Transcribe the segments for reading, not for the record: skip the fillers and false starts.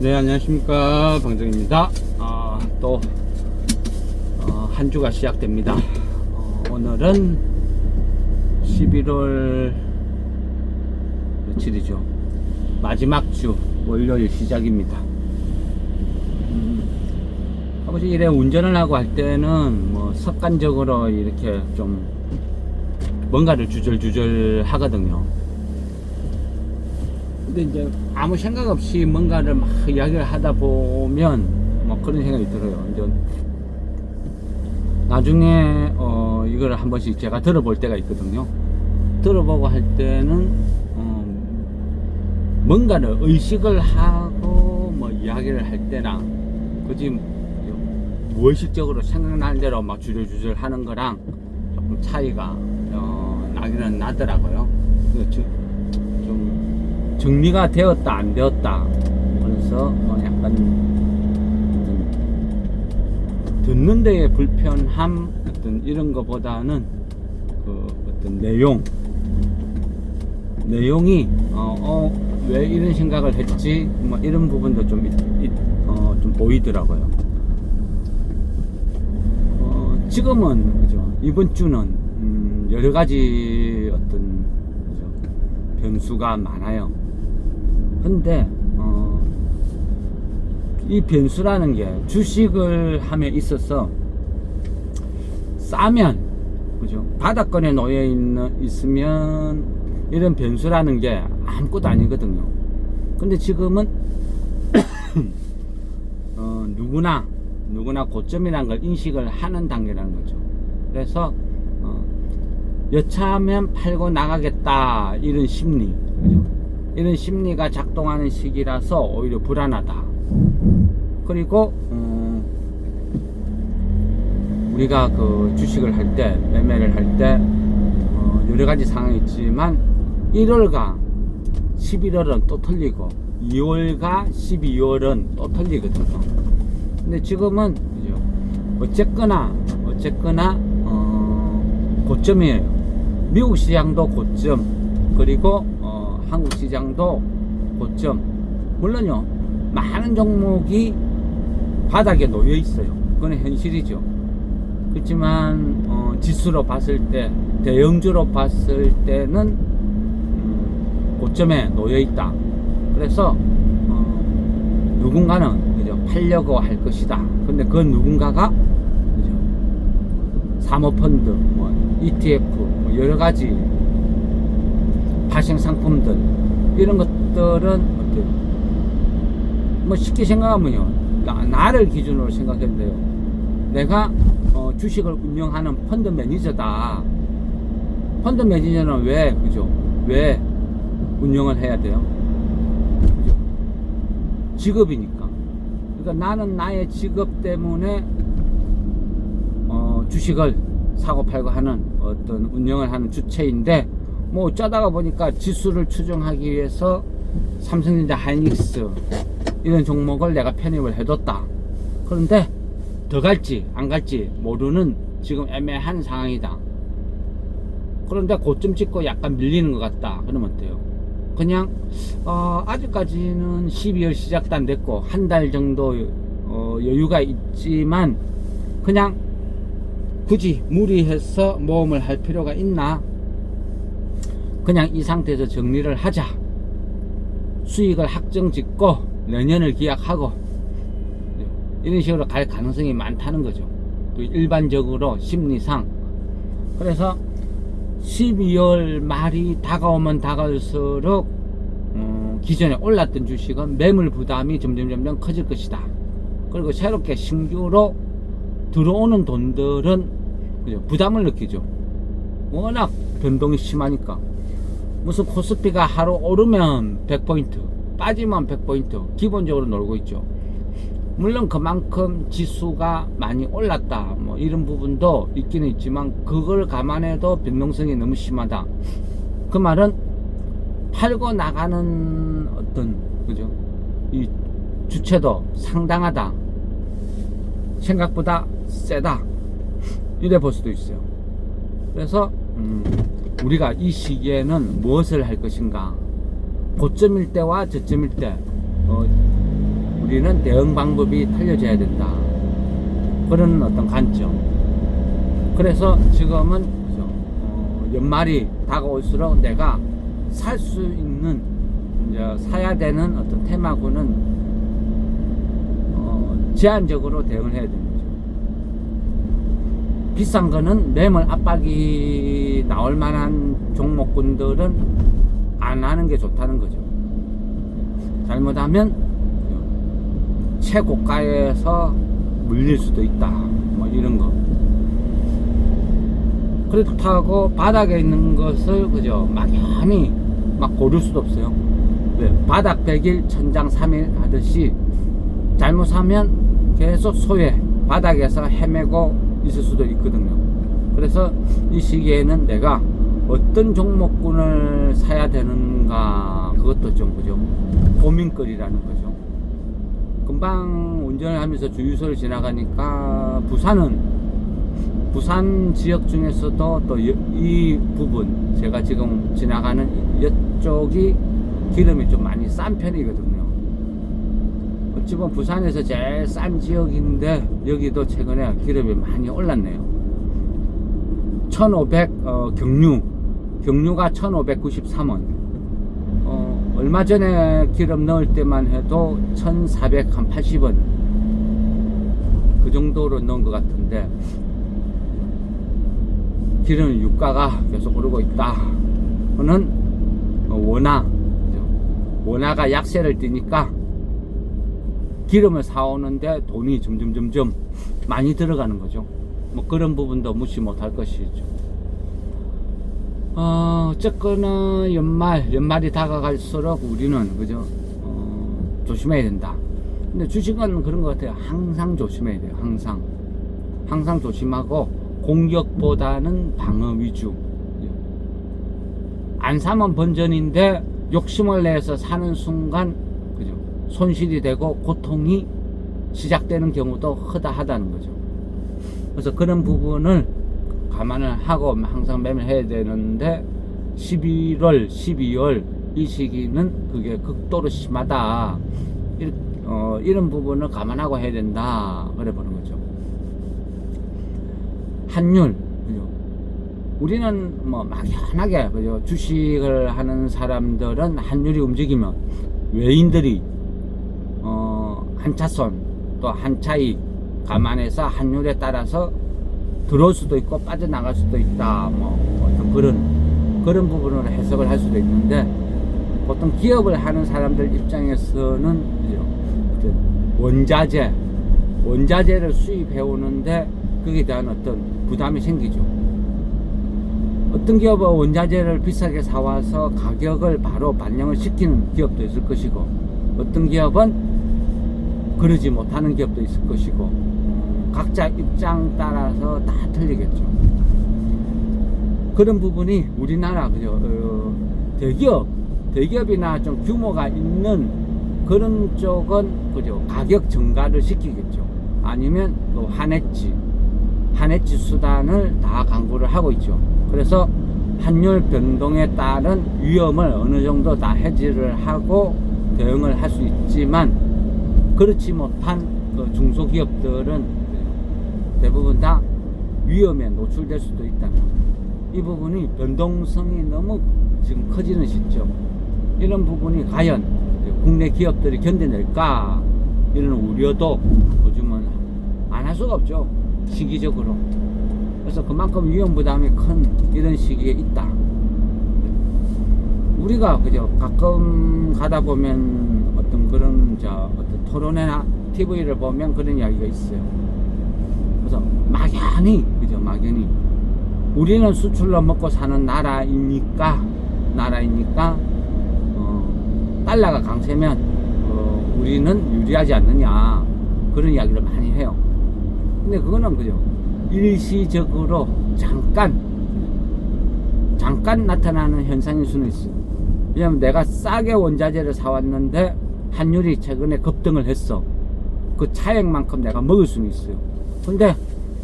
네, 안녕하십니까, 방정입니다. 또 한 주가 시작됩니다. 오늘은 11월 며칠이죠? 마지막 주 월요일 시작입니다. 아버지 이래 운전을 하고 할 때는 뭐 습관적으로 이렇게 좀 뭔가를 주절주절 하거든요. 근데 이제 아무 생각 없이 뭔가를 막 이야기를 하다 보면 뭐 그런 생각이 들어요. 이제 나중에 이걸 한 번씩 제가 들어볼 때가 있거든요. 들어보고 할 때는 뭔가를 의식을 하고 뭐 이야기를 할 때나 그지 무의식적으로 생각나는 대로 막 주저주저 하는 거랑 조금 차이가 나기는 나더라고요. 좀 정리가 되었다 안 되었다, 그래서 약간 듣는 데의 불편함 어떤 이런 거보다는 그 어떤 내용이 왜 이런 생각을 했지 뭐 이런 부분도 좀 보이더라고요. 지금은 그죠, 이번 주는 여러 가지 어떤 그죠, 변수가 많아요. 근데 이 변수라는 게 주식을 함에 있어서 싸면 그죠, 바닥권에 놓여 있으면 이런 변수라는 게 아무것도 아니거든요. 근데 지금은 누구나 고점이라는 걸 인식을 하는 단계라는 거죠. 그래서 여차하면 팔고 나가겠다, 이런 심리, 그죠? 이런 심리가 작동하는 시기라서 오히려 불안하다. 그리고 우리가 그 주식을 할 때, 매매를 할 때 여러 가지 상황이 있지만 1월과 11월은 또 틀리고 2월과 12월은 또 틀리거든요. 근데 지금은 그죠, 어쨌거나 고점이에요. 미국 시장도 고점, 그리고 한국 시장도 고점. 물론요, 많은 종목이 바닥에 놓여 있어요. 그건 현실이죠. 그렇지만 지수로 봤을 때, 대형주로 봤을 때는 고점에 놓여 있다. 그래서 누군가는 그죠, 팔려고 할 것이다. 근데 그 누군가가 그죠, 사모펀드, 뭐 ETF, 뭐 여러 가지 발생 상품들, 이런 것들은 뭐 쉽게 생각하면요, 나를 기준으로 생각해도 돼요. 내가 주식을 운영하는 펀드 매니저다. 펀드 매니저는 왜 운영을 해야 돼요? 그죠? 직업이니까. 그러니까 나는 나의 직업 때문에 주식을 사고 팔고 하는 어떤 운영을 하는 주체인데, 뭐 어쩌다가 보니까 지수를 추정하기 위해서 삼성전자, 하이닉스 이런 종목을 내가 편입을 해뒀다. 그런데 더 갈지 안 갈지 모르는 지금 애매한 상황이다. 그런데 고점 찍고 약간 밀리는 것 같다. 그러면 어때요? 그냥 아직까지는 12월 시작도 안 됐고 한 달 정도 여유가 있지만 그냥 굳이 무리해서 모험을 할 필요가 있나? 그냥 이 상태에서 정리를 하자. 수익을 확정 짓고 내년을 기약하고 이런 식으로 갈 가능성이 많다는 거죠. 또 일반적으로 심리상. 그래서 12월 말이 다가오면 다가올수록 기존에 올랐던 주식은 매물 부담이 점점 커질 것이다. 그리고 새롭게 신규로 들어오는 돈들은 그죠, 부담을 느끼죠. 워낙 변동이 심하니까. 무슨 코스피가 하루 오르면 100포인트, 빠지면 100포인트 기본적으로 놀고 있죠. 물론 그만큼 지수가 많이 올랐다, 뭐 이런 부분도 있기는 있지만 그걸 감안해도 변동성이 너무 심하다. 그 말은 팔고 나가는 어떤 그죠, 이 주체도 상당하다, 생각보다 세다, 이래 볼 수도 있어요. 그래서 우리가 이 시기에는 무엇을 할 것인가, 고점일 때와 저점일 때 우리는 대응 방법이 달려져야 된다. 그런 어떤 관점. 그래서 지금은 연말이 다가올수록 내가 살 수 있는, 이제 사야 되는 어떤 테마군은 제한적으로 대응을 해야 되는 거죠. 비싼 거는 매물 압박이 나올 만한 종목군들은 안 하는 게 좋다는 거죠. 잘못하면 최고가에서 물릴 수도 있다, 뭐 이런 거. 그렇다고 바닥에 있는 것을 그죠 막연히 막 고를 수도 없어요. 왜? 바닥 100일 천장 3일 하듯이 잘못 사면 계속 소외, 바닥에서 헤매고 있을 수도 있거든요. 그래서 이 시기에는 내가 어떤 종목군을 사야 되는가, 그것도 좀 그죠 고민거리라는 거죠. 금방 운전을 하면서 주유소를 지나가니까 부산 지역 중에서도 또 이 부분, 제가 지금 지나가는 이쪽이 기름이 좀 많이 싼 편이거든요. 어찌 보면 부산에서 제일 싼 지역인데 여기도 최근에 기름이 많이 올랐네요. 1500 경유가 1593원. 얼마 전에 기름 넣을 때만 해도 1480원 그 정도로 넣은 것 같은데, 기름 유가가 계속 오르고 있다. 그는 원화가 약세를 띠니까 기름을 사오는데 돈이 점점 많이 들어가는 거죠. 뭐 그런 부분도 무시 못할 것이죠. 어쨌거나 연말이 다가갈수록 우리는 그죠 조심해야 된다. 근데 주식은 그런 것 같아요. 항상 조심해야 돼요. 항상 조심하고 공격보다는 방어 위주. 안 사면 번전인데 욕심을 내서 사는 순간 그죠 손실이 되고 고통이 시작되는 경우도 허다하다는 거죠. 그래서 그런 부분을 감안을 하고 항상 매매해야 되는데, 11월, 12월 이 시기는 그게 극도로 심하다. 이런 부분을 감안하고 해야 된다. 그래 보는 거죠. 환율, 그죠? 우리는 뭐 막연하게 그죠? 주식을 하는 사람들은 환율이 움직이면 외인들이 한차손 또 한차익 감안해서 환율에 따라서 들어올 수도 있고 빠져나갈 수도 있다, 뭐 어떤 그런 부분으로 해석을 할 수도 있는데, 보통 기업을 하는 사람들 입장에서는 원자재를 수입해 오는데 거기에 대한 어떤 부담이 생기죠. 어떤 기업은 원자재를 비싸게 사와서 가격을 바로 반영을 시키는 기업도 있을 것이고, 어떤 기업은 그러지 못하는 기업도 있을 것이고, 각자 입장 따라서 다 틀리겠죠. 그런 부분이 우리나라 그죠 대기업이나 좀 규모가 있는 그런 쪽은 그죠 가격 증가를 시키겠죠. 아니면 또 한해지 수단을 다 강구를 하고 있죠. 그래서 환율 변동에 따른 위험을 어느 정도 다 해지를 하고 대응을 할 수 있지만, 그렇지 못한 그 중소기업들은 대부분 다 위험에 노출될 수도 있다는 거예요. 이 부분이 변동성이 너무 지금 커지는 시점, 이런 부분이 과연 국내 기업들이 견뎌낼까, 이런 우려도 요즘은 안 할 수가 없죠. 시기적으로. 그래서 그만큼 위험 부담이 큰 이런 시기에 있다. 우리가 그죠 가끔 가다 보면 어떤 그런 어떤 토론회나 TV를 보면 그런 이야기가 있어요. 그래서 막연히 우리는 수출로 먹고 사는 나라이니까 달러가 강세면 우리는 유리하지 않느냐, 그런 이야기를 많이 해요. 근데 그거는 그죠 일시적으로 잠깐 나타나는 현상일 수는 있어요. 왜냐면 내가 싸게 원자재를 사왔는데 환율이 최근에 급등을 했어. 그 차액만큼 내가 먹을 수는 있어요. 근데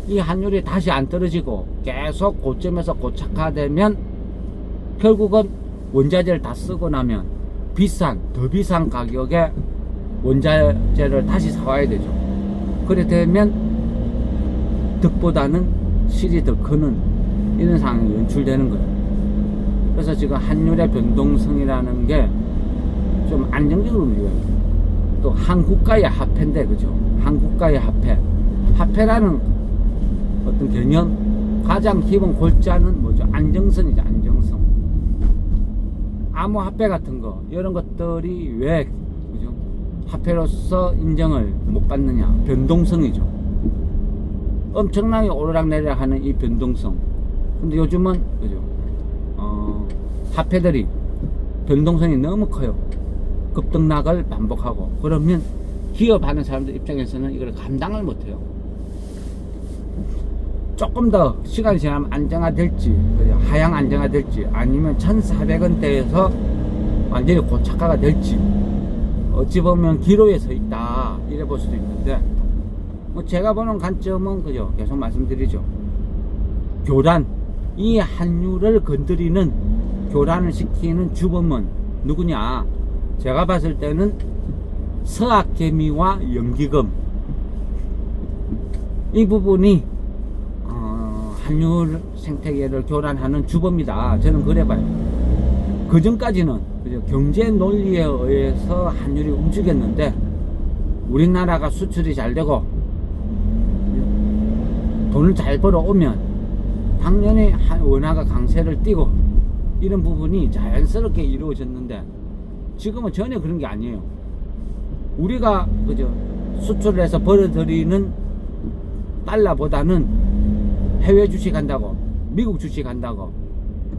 이 환율이 다시 안 떨어지고 계속 고점에서 고착화되면 결국은 원자재를 다 쓰고 나면 더 비싼 가격에 원자재를 다시 사와야 되죠. 그래 되면 득보다는 실이 더 크는 이런 상황이 연출되는 거예요. 그래서 지금 환율의 변동성이라는 게 좀 안정적으로 움직여요. 또 한국가의 화폐인데, 그죠? 한국가의 화폐. 화폐라는 어떤 개념, 가장 기본 골자는 뭐죠? 안정성이죠, 안정성. 암호화폐 같은 거, 이런 것들이 왜, 그죠? 화폐로서 인정을 못 받느냐? 변동성이죠. 엄청나게 오르락내리락 하는 이 변동성. 근데 요즘은, 그죠? 화폐들이 변동성이 너무 커요. 급등락을 반복하고. 그러면 기업하는 사람들 입장에서는 이걸 감당을 못해요. 조금 더 시간이 지나면 안정화될지, 하향 안정화될지, 아니면 1,400원대에서 완전히 고착화가 될지, 어찌 보면 기로에 서 있다 이래 볼 수도 있는데, 뭐 제가 보는 관점은 그죠, 계속 말씀드리죠. 교란, 이 환율을 건드리는, 교란을 시키는 주범은 누구냐? 제가 봤을 때는 서학개미와 연기금, 이 부분이 환율 생태계를 교란하는 주범이다. 저는 그래 봐요. 그 전까지는 경제 논리에 의해서 환율이 움직였는데, 우리나라가 수출이 잘 되고 돈을 잘 벌어오면 당연히 원화가 강세를 띠고 이런 부분이 자연스럽게 이루어졌는데, 지금은 전혀 그런 게 아니에요. 우리가 그죠, 수출을 해서 벌어들이는 달러보다는 해외 주식 한다고, 미국 주식 한다고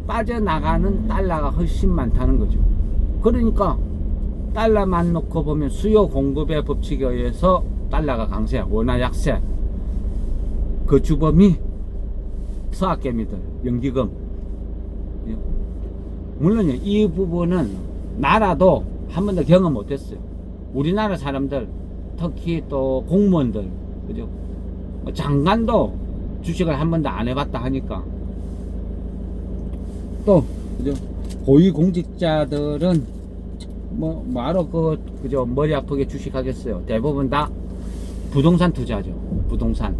빠져나가는 달러가 훨씬 많다는 거죠. 그러니까 달러만 놓고 보면 수요 공급의 법칙에 의해서 달러가 강세, 원화 약세. 그 주범이 서학개미들, 연기금. 물론요, 이 부분은 나라도 한 번도 경험 못했어요. 우리나라 사람들, 특히 또 공무원들, 그죠? 장관도 주식을 한 번도 안 해봤다 하니까. 또, 그죠? 고위공직자들은 뭐하러 그죠? 머리 아프게 주식하겠어요. 대부분 다 부동산 투자죠. 부동산.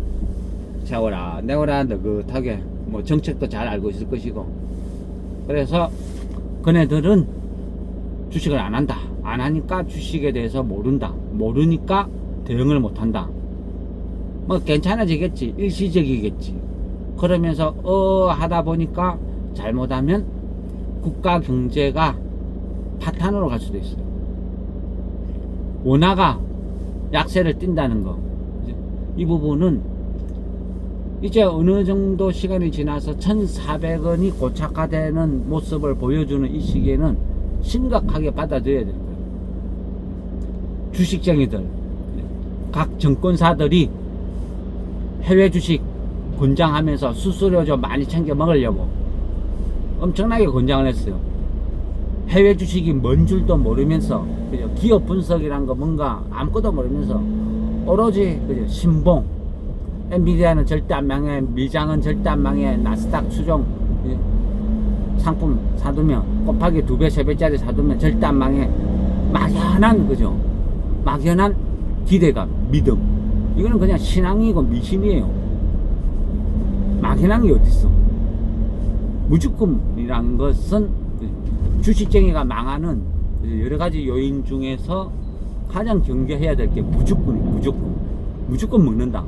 세워라, 내워라, 느긋하게. 뭐 정책도 잘 알고 있을 것이고. 그래서 그네들은 주식을 안 한다. 안 하니까 주식에 대해서 모른다. 모르니까 대응을 못 한다. 뭐 괜찮아지겠지. 일시적이겠지. 그러면서 하다 보니까 잘못하면 국가 경제가 파탄으로 갈 수도 있어요. 원화가 약세를 띈다는 거. 이 부분은 이제 어느 정도 시간이 지나서 1,400원이 고착화되는 모습을 보여주는 이 시기에는 심각하게 받아들여야 되는 거예요. 주식쟁이들, 각 정권사들이 해외 주식 권장하면서 수수료 좀 많이 챙겨 먹으려고 엄청나게 권장을 했어요. 해외 주식이 뭔 줄도 모르면서, 그죠? 기업 분석이란 거 뭔가 아무것도 모르면서 오로지 그죠? 신봉, 엔비디아는 절대 안 망해, 미장은 절대 안 망해, 나스닥 추종, 상품 사두면 곱하기 2배, 3배짜리 사두면 절대 안 망해. 막연한, 그죠? 막연한 기대감, 믿음. 이거는 그냥 신앙이고 미신이에요. 막연한 게 어딨어. 무조건이란 것은 주식쟁이가 망하는 여러 가지 요인 중에서 가장 경계해야 될 게 무조건이에요. 무조건. 무조건 먹는다.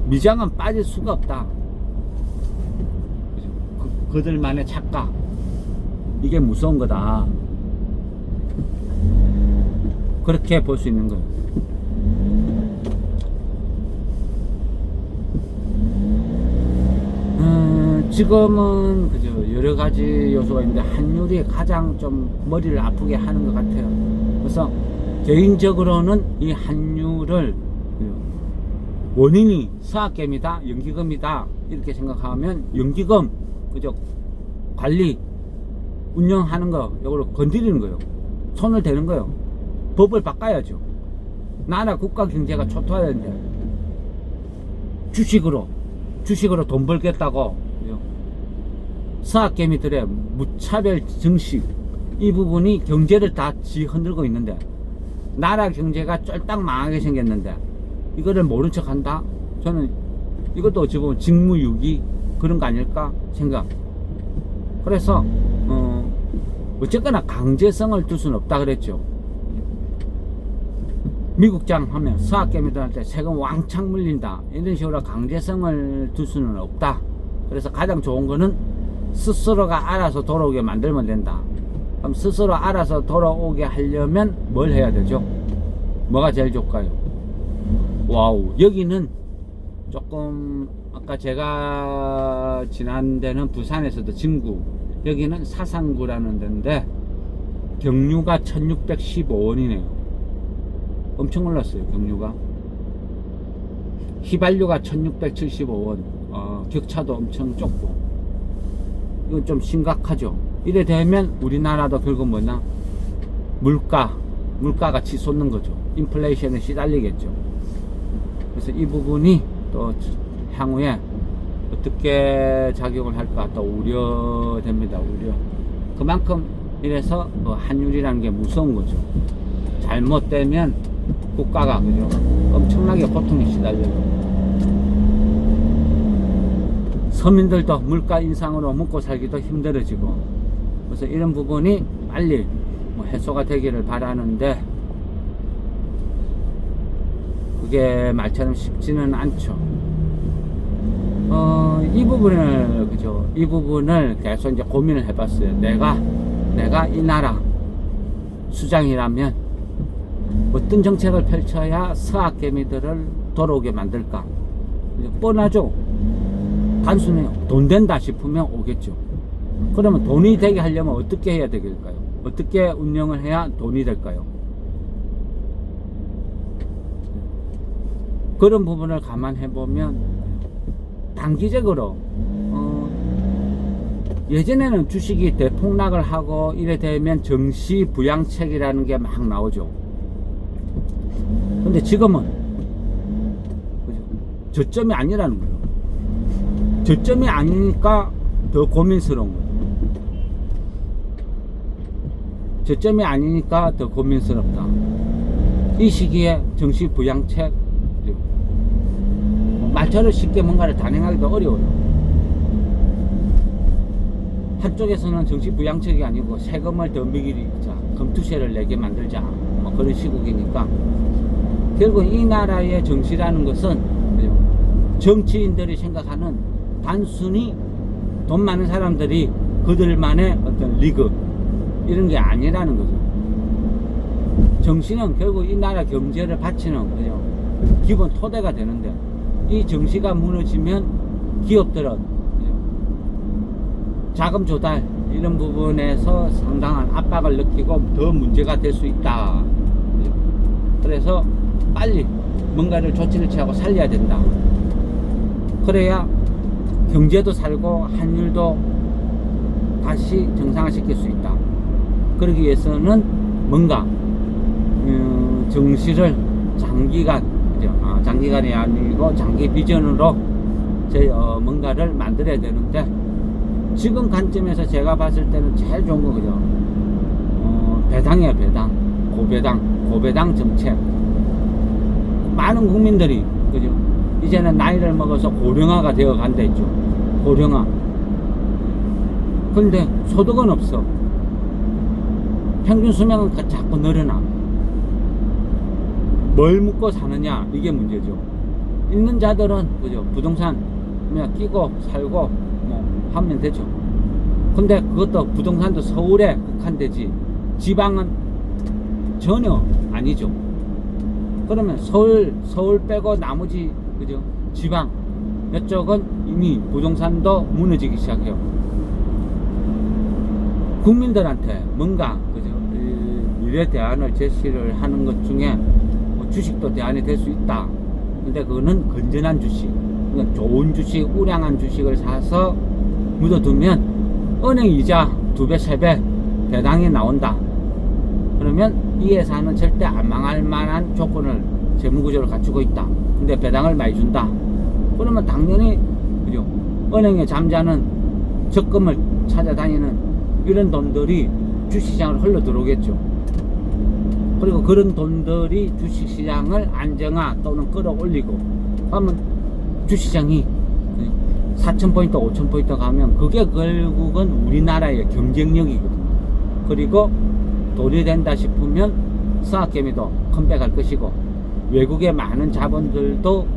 미장은 빠질 수가 없다. 그들만의 착각, 이게 무서운 거다. 그렇게 볼 수 있는 거예요. 지금은 그죠, 여러 가지 요소가 있는데 환율이 가장 좀 머리를 아프게 하는 것 같아요. 그래서 개인적으로는 이 환율을 원인이 서학개미다, 연기금이다 이렇게 생각하면 연기금, 그죠? 관리, 운영하는 거, 이걸로 건드리는 거예요. 손을 대는 거예요. 법을 바꿔야죠. 나라 국가 경제가 초토화되는데 주식으로 돈 벌겠다고 서학개미들의 무차별 증식, 이 부분이 경제를 다 흔들고 있는데 나라 경제가 쫄딱 망하게 생겼는데 이거를 모른 척 한다? 저는 이것도 어찌 보면 직무유기 그런 거 아닐까 생각. 그래서 어쨌거나 강제성을 둘 수는 없다 그랬죠. 미국장 하면 서학개미들한테 세금 왕창 물린다 이런 식으로 강제성을 둘 수는 없다. 그래서 가장 좋은 거는 스스로가 알아서 돌아오게 만들면 된다. 그럼 스스로 알아서 돌아오게 하려면 뭘 해야 되죠? 뭐가 제일 좋을까요? 와우, 여기는 조금 아까 제가 지난 데는 부산에서도 진구, 여기는 사상구라는 데인데 경유가 1615원이네요 엄청 올랐어요. 경유가 휘발유가 1675원. 격차도 엄청 좁고 이건 좀 심각하죠. 이래 되면 우리나라도 결국 뭐냐, 물가가 치솟는 거죠. 인플레이션에 시달리겠죠. 그래서 이 부분이 또 향후에 어떻게 작용을 할까 또 우려됩니다. 우려. 그만큼 이래서 환율이라는 게 무서운 거죠. 잘못되면 국가가 그죠 엄청나게 고통에 시달려요. 서민들도 물가 인상으로 먹고 살기도 힘들어지고, 그래서 이런 부분이 빨리 해소가 되기를 바라는데 그게 말처럼 쉽지는 않죠. 이 부분을 그죠, 이 부분을 계속 이제 고민을 해봤어요. 내가 이 나라 수장이라면 어떤 정책을 펼쳐야 서학개미들을 돌아오게 만들까? 뻔하죠. 단순해요. 돈 된다 싶으면 오겠죠. 그러면 돈이 되게 하려면 어떻게 해야 될까요? 어떻게 운영을 해야 돈이 될까요? 그런 부분을 감안해 보면 단기적으로 예전에는 주식이 대폭락을 하고 이래 되면 정시 부양책이라는 게 막 나오죠. 근데 지금은 저점이 아니라는 거예요. 저점이 아니니까 더 고민스러운 거예요. 저점이 아니니까 더 고민스럽다. 이 시기에 정시 부양책, 말처럼 쉽게 뭔가를 단행하기도 어려워요. 한쪽에서는 정시 부양책이 아니고 세금을 더 매기자, 금투세를 내게 만들자, 뭐 그런 시국이니까 결국 이 나라의 정치라는 것은 정치인들이 생각하는 단순히 돈 많은 사람들이 그들만의 어떤 리그 이런 게 아니라는 거죠. 정치는 결국 이 나라 경제를 받치는 그죠, 기본 토대가 되는데 이 정치가 무너지면 기업들은 자금 조달 이런 부분에서 상당한 압박을 느끼고 더 문제가 될 수 있다. 그래서 빨리 뭔가를 조치를 취하고 살려야 된다. 그래야 경제도 살고 환율도 다시 정상화시킬 수 있다. 그러기 위해서는 뭔가 정시를 장기간이 아니고 장기 비전으로 뭔가를 만들어야 되는데, 지금 관점에서 제가 봤을 때는 제일 좋은 거 그죠, 배당이에요. 고배당 정책. 많은 국민들이 그죠, 이제는 나이를 먹어서 고령화가 되어 간다 했죠. 고령화. 그런데 소득은 없어. 평균 수명은 자꾸 늘어나. 뭘 묻고 사느냐 이게 문제죠. 있는 자들은 그죠, 부동산 그냥 끼고 살고 뭐 하면 되죠. 근데 그것도 부동산도 서울에 국한되지 지방은 전혀 아니죠. 그러면 서울 빼고 나머지 그죠, 지방 이쪽은 이미 부동산도 무너지기 시작해요. 국민들한테 뭔가 그죠, 미래 대안을 제시를 하는 것 중에 뭐 주식도 대안이 될 수 있다. 근데 그거는 건전한 주식, 그러니까 좋은 주식, 우량한 주식을 사서 묻어두면 은행 이자 2배, 3배 배당이 나온다. 그러면 이 회사는 절대 안 망할 만한 조건을, 재무구조를 갖추고 있다. 근데 배당을 많이 준다. 그러면 당연히 그죠, 은행에 잠자는 적금을 찾아다니는 이런 돈들이 주시장을 흘러 들어오겠죠. 그리고 그런 돈들이 주식시장을 안정화 또는 끌어올리고 하면 주식시장이 4,000포인트 5,000포인트 가면 그게 결국은 우리나라의 경쟁력이거든요. 그리고 돈이 된다 싶으면 스나케미도 컴백할 것이고 외국의 많은 자본들도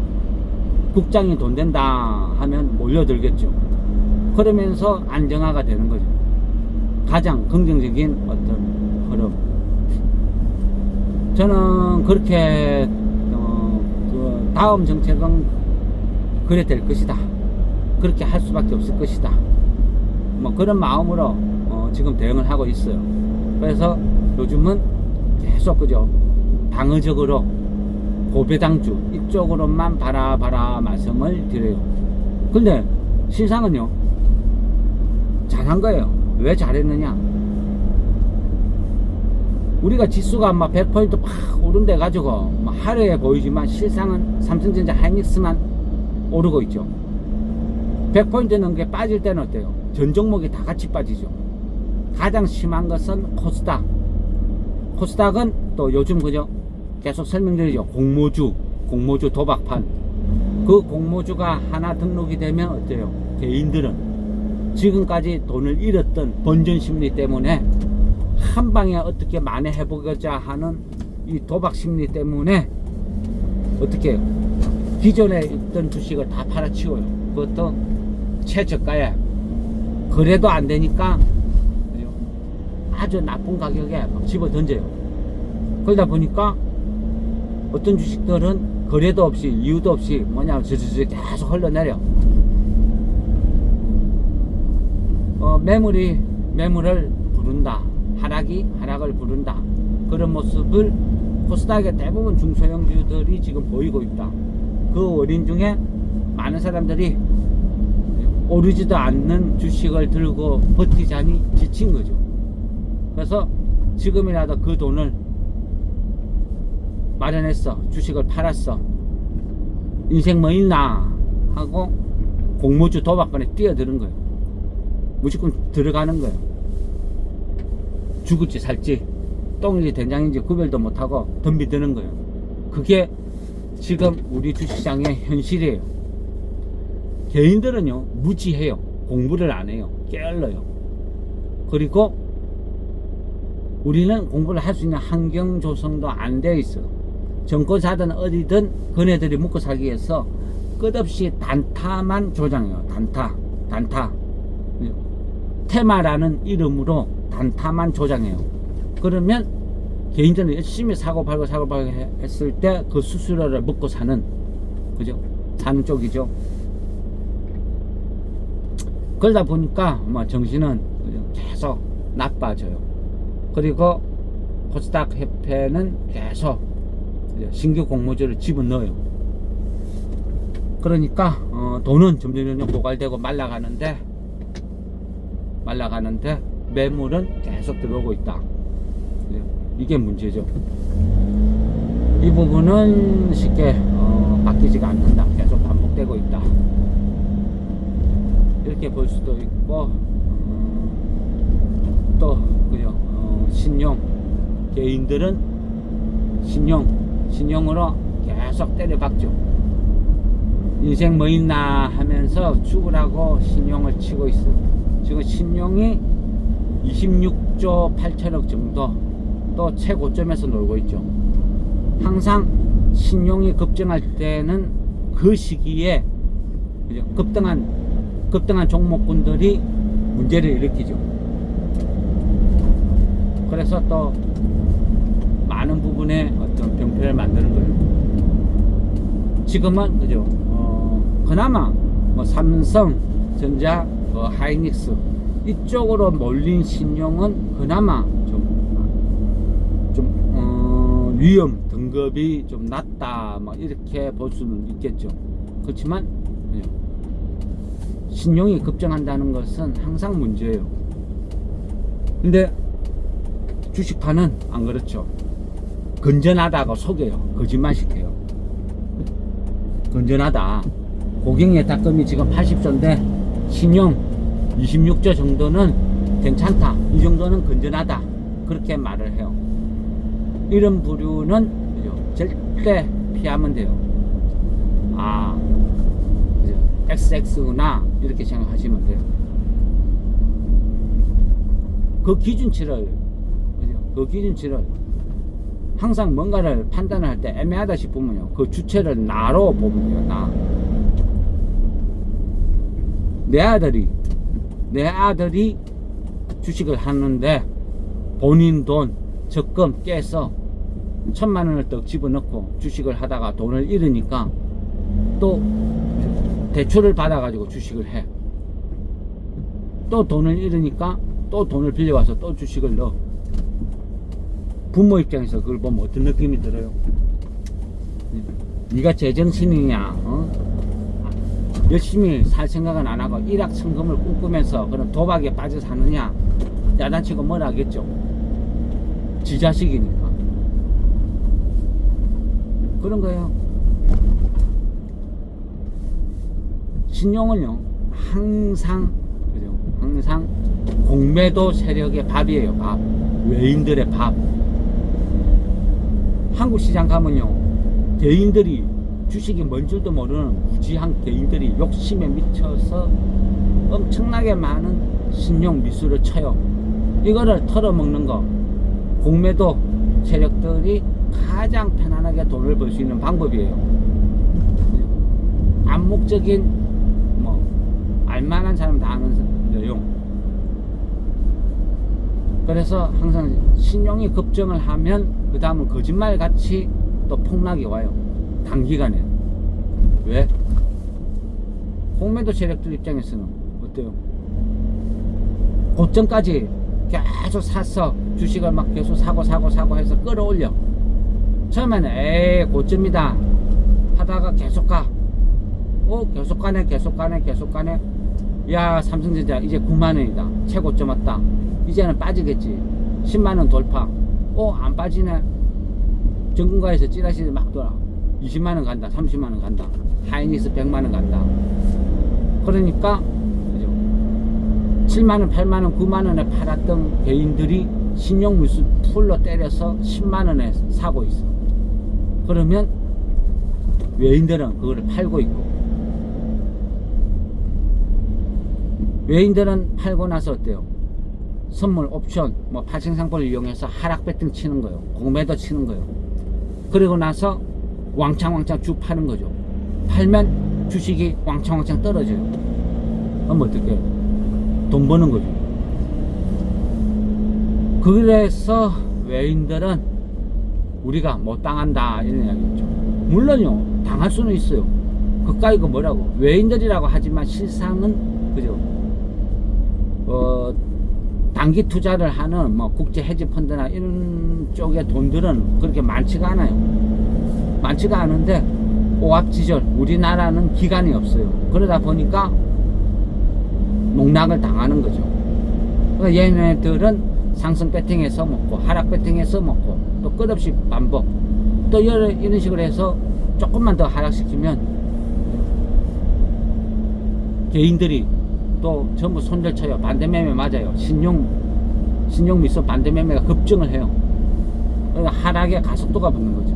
국장이 돈 된다 하면 몰려들겠죠. 그러면서 안정화가 되는 거죠. 가장 긍정적인 어떤 흐름. 저는 그렇게 그 다음 정책은 그래 될 것이다. 그렇게 할 수밖에 없을 것이다. 뭐 그런 마음으로 지금 대응을 하고 있어요. 그래서 요즘은 계속 그죠, 방어적으로 고배당주 이쪽으로만 바라 말씀을 드려요. 근데 실상은요, 잘한 거예요. 왜 잘했느냐? 우리가 지수가 막 100포인트 팍 오른데 가지고 막 하루에 보이지만 실상은 삼성전자 하이닉스만 오르고 있죠. 100포인트 넘게 빠질 때는 어때요? 전 종목이 다 같이 빠지죠. 가장 심한 것은 코스닥. 코스닥은 또 요즘 그죠, 계속 설명드리죠. 공모주 도박판. 그 공모주가 하나 등록이 되면 어때요? 개인들은 지금까지 돈을 잃었던 본전 심리 때문에 한 방에 어떻게 만회해보고자 하는 이 도박 심리 때문에 어떻게 해요? 기존에 있던 주식을 다 팔아치워요. 그것도 최저가에. 그래도 안 되니까 아주 나쁜 가격에 막 집어 던져요. 그러다 보니까 어떤 주식들은 거래도 없이 이유도 없이 뭐냐 계속 흘러내려. 매물을 부른다. 하락이 하락을 부른다. 그런 모습을 코스닥의 대부분 중소형주들이 지금 보이고 있다. 그 원인 중에 많은 사람들이 오르지도 않는 주식을 들고 버티자니 지친 거죠. 그래서 지금이라도 그 돈을 마련했어. 주식을 팔았어. 인생 뭐 있나 하고 공모주 도박권에 뛰어드는 거예요. 무조건 들어가는 거예요. 죽을지 살지 똥인지 된장인지 구별도 못하고 덤비드는 거예요. 그게 지금 우리 주식시장의 현실이에요. 개인들은요 무지해요. 공부를 안 해요. 게을러요. 그리고 우리는 공부를 할 수 있는 환경 조성도 안 돼 있어. 정권사든 어디든 그네들이 먹고 살기 위해서 끝없이 단타만 조장해요. 단타. 테마라는 이름으로 단타만 조장해요. 그러면 개인들은 열심히 사고 팔고 했을 때 그 수수료를 먹고 사는, 그죠? 사는 쪽이죠. 그러다 보니까 뭐 정신은 계속 나빠져요. 그리고 코스닥 협회는 계속 신규 공모주를 집어넣어요. 그러니까 돈은 점점 고갈되고 말라가는데 매물은 계속 들어오고 있다. 이게 문제죠. 이 부분은 쉽게 바뀌지가 않는다. 계속 반복되고 있다. 이렇게 볼 수도 있고, 또 그죠, 신용, 개인들은 신용으로 계속 때려박죠. 인생 뭐 있나 하면서 죽으라고 신용을 치고 있어. 지금 신용이 26조 8천억 정도, 또 최고점에서 놀고 있죠. 항상 신용이 급증할 때는 그 시기에 급등한 종목군들이 문제를 일으키죠. 그래서 또 많은 부분에 어떤 병폐를 만드는 거예요. 지금은 그죠, 그나마 뭐 삼성전자, 하이닉스 이쪽으로 몰린 신용은 그나마 좀 위험 등급이 좀 낮다, 뭐 이렇게 볼 수는 있겠죠. 그렇지만 신용이 급증한다는 것은 항상 문제예요. 근데 주식파는 안 그렇죠. 건전하다고 속여요. 거짓말 시켜요. 건전하다. 고객예탁금이 지금 80조인데 신용 26조 정도는 괜찮다. 이 정도는 건전하다. 그렇게 말을 해요. 이런 부류는 그죠? 절대 피하면 돼요. 아, 그죠? XX구나 이렇게 생각하시면 돼요. 그 기준치를 그죠? 그 기준치를 항상 뭔가를 판단할 때 애매하다 싶으면요, 그 주체를 나로 보면 돼요. 나. 내 아들이 주식을 하는데 본인 돈 적금 깨서 1,000만 원을 떡 집어넣고 주식을 하다가 돈을 잃으니까 또 대출을 받아가지고 주식을 해. 또 돈을 잃으니까 또 돈을 빌려와서 또 주식을 넣어. 부모 입장에서 그걸 보면 어떤 느낌이 들어요? 네가 제정신이냐? 열심히 살 생각은 안 하고 일확천금을 꿈꾸면서 그런 도박에 빠져 사느냐? 야단치고 뭘 하겠죠? 지 자식이니까. 그런 거예요. 신용은요, 항상, 그죠? 항상 공매도 세력의 밥이에요, 밥. 외인들의 밥. 한국 시장 가면요, 개인들이 주식이 뭔 줄도 모르는 무지한 개인들이 욕심에 미쳐서 엄청나게 많은 신용 미수를 쳐요. 이거를 털어먹는 거, 공매도 세력들이 가장 편안하게 돈을 벌 수 있는 방법이에요. 암묵적인 뭐 알만한 사람 다 아는 내용. 그래서 항상 신용이 급증을 하면 그 다음은 거짓말같이 또 폭락이 와요. 단기간에. 왜? 공매도 세력들 입장에서는 어때요? 고점까지 계속 사서 주식을 막 계속 사고 해서 끌어올려. 처음에는 에이 고점이다 하다가 계속 가. 계속 가네. 야, 삼성전자 이제 9만원이다. 최고점 왔다. 이제는 빠지겠지. 10만원 돌파. 안 빠지네. 정군가에서 찌라시를 막 돌아. 20만원 간다. 30만원 간다. 하이닉스 100만원 간다. 그러니까 그죠? 7만원, 8만원, 9만원에 팔았던 개인들이 신용미수 풀로 때려서 10만원에 사고 있어. 그러면 외인들은 그거를 팔고 있고, 외인들은 팔고 나서 어때요? 선물, 옵션, 뭐 파생상품을 이용해서 하락 배팅 치는 거예요. 공매도 치는 거예요. 그리고 나서 왕창 쭉 파는 거죠. 팔면 주식이 왕창 떨어져요. 그럼 어떻게 해요? 돈 버는 거죠. 그래서 외인들은 우리가 못 당한다 이런 이야기죠. 물론요, 당할 수는 있어요. 그까이 그 뭐라고 외인들이라고 하지만 실상은 그죠? 단기 투자를 하는 뭐 국제 헤지 펀드나 이런 쪽의 돈들은 그렇게 많지가 않아요. 많지가 않은데 오합지졸, 우리나라는 기간이 없어요. 그러다 보니까 농락을 당하는 거죠. 그러니까 얘네들은 상승 배팅해서 먹고 하락 배팅해서 먹고 또 끝없이 반복, 또 이런 식으로 해서 조금만 더 하락시키면 개인들이 또 전부 손절 쳐요. 반대매매 맞아요. 신용 미수 반대매매가 급증을 해요. 그러니까 하락의 가속도가 붙는 거죠.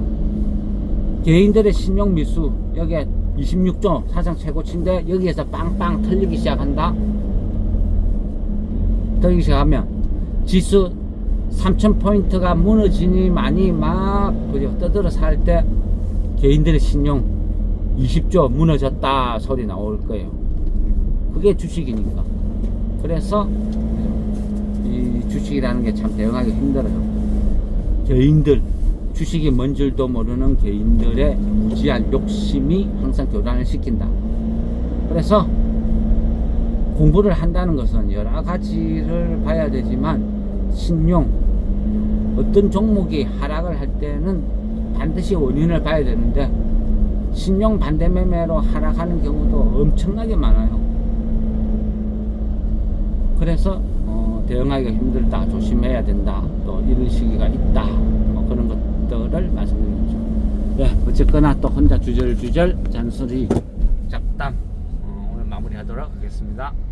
개인들의 신용 미수 여기에 26조 사상 최고치인데 여기에서 빵빵 털리기 시작한다. 털리기 시작하면 지수 3,000포인트가 무너지니만이 막 그죠? 떠들어 살 때 개인들의 신용 20조 무너졌다 소리 나올 거예요. 그게 주식이니까. 그래서 이 주식이라는 게 참 대응하기 힘들어요. 개인들, 주식이 뭔 줄도 모르는 개인들의 무지한 욕심이 항상 교란을 시킨다. 그래서 공부를 한다는 것은 여러 가지를 봐야 되지만 신용, 어떤 종목이 하락을 할 때는 반드시 원인을 봐야 되는데 신용 반대매매로 하락하는 경우도 엄청나게 많아요. 그래서 대응하기가 힘들다, 조심해야 된다, 또 이런 시기가 있다, 그런 것들을 말씀드린 거죠. 네, 어쨌거나 또 혼자 주절주절 잔소리 잡담 오늘 마무리하도록 하겠습니다.